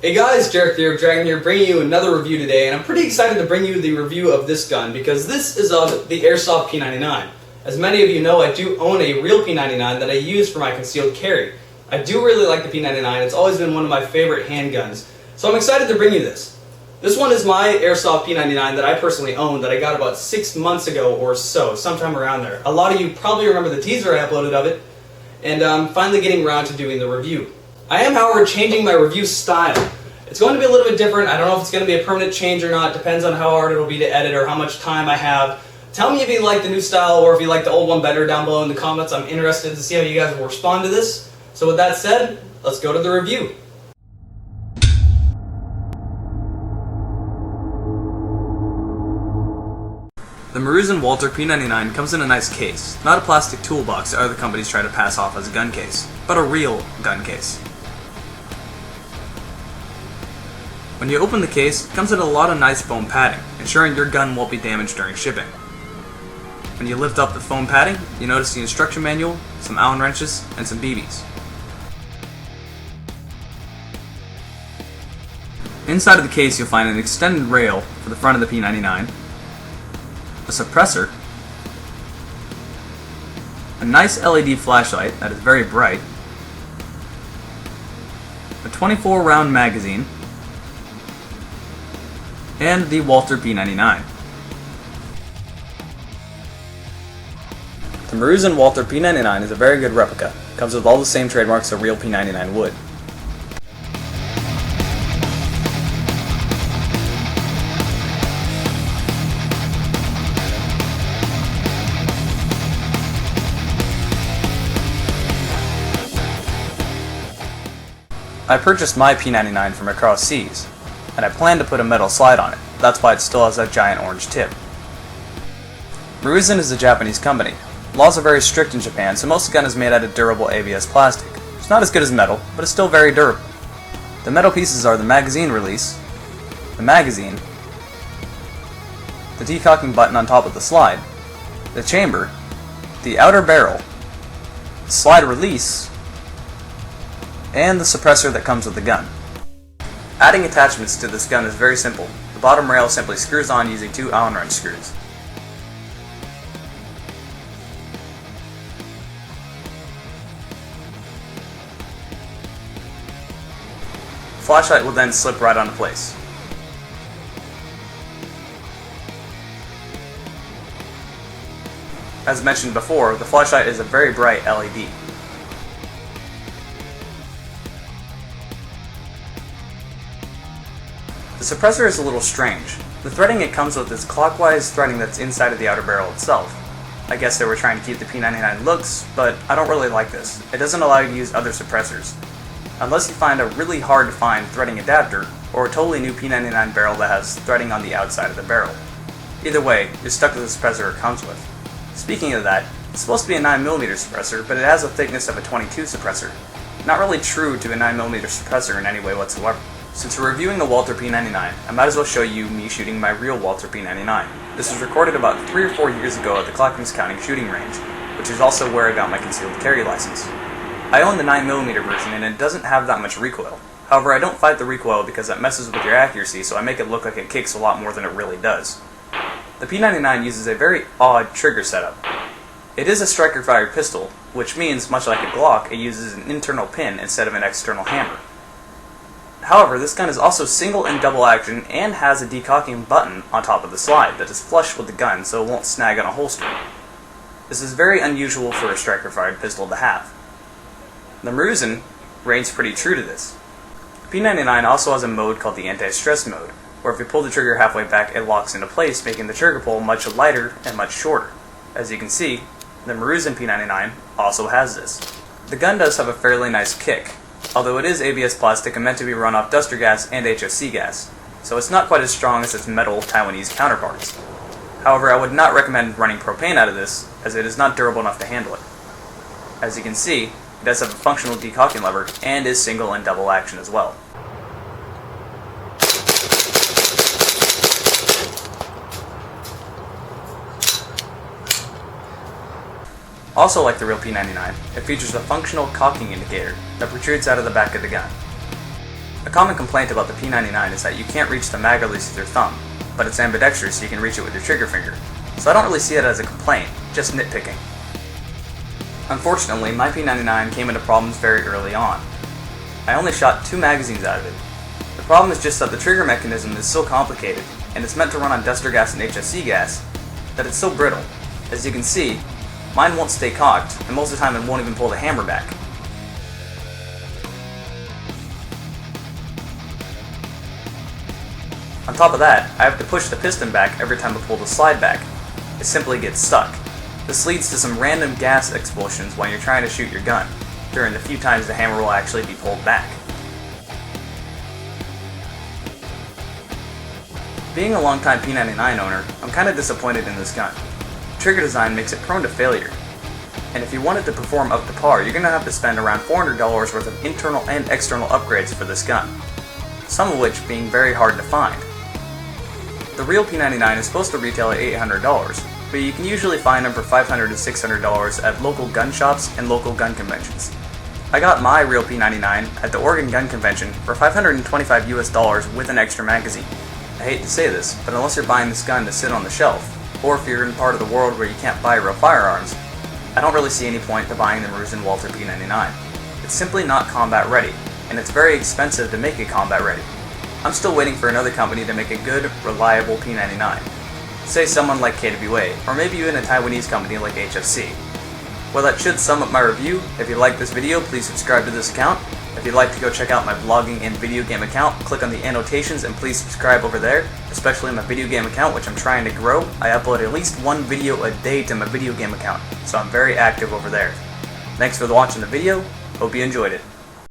Hey guys, Jarek the Herb Dragon here, bringing you another review today, and I'm pretty excited to bring you the review of this gun because this is of the Airsoft P99. As many of you know, I do own a real P99 that I use for my concealed carry. I do really like the P99, it's always been one of my favorite handguns, so I'm excited to bring you this. This one is my Airsoft P99 that I personally own that I got about 6 months ago or so, sometime around there. A lot of you probably remember the teaser I uploaded of it, and I'm finally getting around to doing the review. I am, however, changing my review style. It's going to be a little bit different. I don't know if it's going to be a permanent change or not. Depends on how hard it'll be to edit or how much time I have. Tell me if you like the new style or if you like the old one better down below in the comments. I'm interested to see how you guys will respond to this. So with that said, let's go to the review. The Maruzen Walther P99 comes in a nice case, not a plastic toolbox that other companies try to pass off as a gun case, but a real gun case. When you open the case, it comes in a lot of nice foam padding, ensuring your gun won't be damaged during shipping. When you lift up the foam padding, you notice the instruction manual, some Allen wrenches, and some BBs. Inside of the case you'll find an extended rail for the front of the P99, a suppressor, a nice LED flashlight that is very bright, a 24-round magazine, and the Walther P99. The Maruzen Walther P99 is a very good replica. It comes with all the same trademarks a real P99 would. I purchased my P99 from across seas, and I plan to put a metal slide on it. That's why it still has that giant orange tip. Maruzen is a Japanese company. Laws are very strict in Japan, so most of the gun is made out of durable ABS plastic. It's not as good as metal, but it's still very durable. The metal pieces are the magazine release, the magazine, the decocking button on top of the slide, the chamber, the outer barrel, the slide release, and the suppressor that comes with the gun. Adding attachments to this gun is very simple. The bottom rail simply screws on using 2 Allen wrench screws. The flashlight will then slip right onto place. As mentioned before, the flashlight is a very bright LED. The suppressor is a little strange. The threading it comes with is clockwise threading that's inside of the outer barrel itself. I guess they were trying to keep the P99 looks, but I don't really like this. It doesn't allow you to use other suppressors. Unless you find a really hard to find threading adapter, or a totally new P99 barrel that has threading on the outside of the barrel. Either way, you're stuck with the suppressor it comes with. Speaking of that, it's supposed to be a 9mm suppressor, but it has a thickness of a 22 suppressor. Not really true to a 9mm suppressor in any way whatsoever. Since we're reviewing the Walther P99, I might as well show you me shooting my real Walther P99. This was recorded about 3 or 4 years ago at the Clackamas County shooting range, which is also where I got my concealed carry license. I own the 9mm version and it doesn't have that much recoil. However, I don't fight the recoil because that messes with your accuracy, so I make it look like it kicks a lot more than it really does. The P99 uses a very odd trigger setup. It is a striker-fired pistol, which means, much like a Glock, it uses an internal pin instead of an external hammer. However, this gun is also single and double action and has a decocking button on top of the slide that is flush with the gun so it won't snag on a holster. This is very unusual for a striker-fired pistol to have. The Maruzen reigns pretty true to this. P99 also has a mode called the anti-stress mode, where if you pull the trigger halfway back it locks into place, making the trigger pull much lighter and much shorter. As you can see, the Maruzen P99 also has this. The gun does have a fairly nice kick, although it is ABS plastic and meant to be run off duster gas and HFC gas, so it's not quite as strong as its metal Taiwanese counterparts. However, I would not recommend running propane out of this, as it is not durable enough to handle it. As you can see, it does have a functional decocking lever and is single and double action as well. Also like the real P99, it features a functional cocking indicator that protrudes out of the back of the gun. A common complaint about the P99 is that you can't reach the mag release with your thumb, but it's ambidextrous so you can reach it with your trigger finger. So I don't really see it as a complaint, just nitpicking. Unfortunately, my P99 came into problems very early on. I only shot 2 magazines out of it. The problem is just that the trigger mechanism is so complicated, and it's meant to run on duster gas and HFC gas, that it's so brittle. As you can see, mine won't stay cocked, and most of the time it won't even pull the hammer back. On top of that, I have to push the piston back every time I pull the slide back. It simply gets stuck. This leads to some random gas explosions when you're trying to shoot your gun, during the few times the hammer will actually be pulled back. Being a longtime P99 owner, I'm kinda disappointed in this gun. Trigger design makes it prone to failure, and if you want it to perform up to par, you're gonna have to spend around $400 worth of internal and external upgrades for this gun, some of which being very hard to find. The real P99 is supposed to retail at $800, but you can usually find them for $500 to $600 at local gun shops and local gun conventions. I got my real P99 at the Oregon Gun Convention for $525 US with an extra magazine. I hate to say this, but unless you're buying this gun to sit on the shelf, or if you're in part of the world where you can't buy real firearms, I don't really see any point to buying the Maruzen Walther P99. It's simply not combat ready, and it's very expensive to make it combat ready. I'm still waiting for another company to make a good, reliable P99. Say someone like KWA, or maybe even a Taiwanese company like HFC. Well, that should sum up my review. If you liked this video, please subscribe to this account. If you'd like to go check out my vlogging and video game account, click on the annotations and please subscribe over there, especially my video game account, which I'm trying to grow. I upload at least 1 video a day to my video game account, so I'm very active over there. Thanks for watching the video, hope you enjoyed it.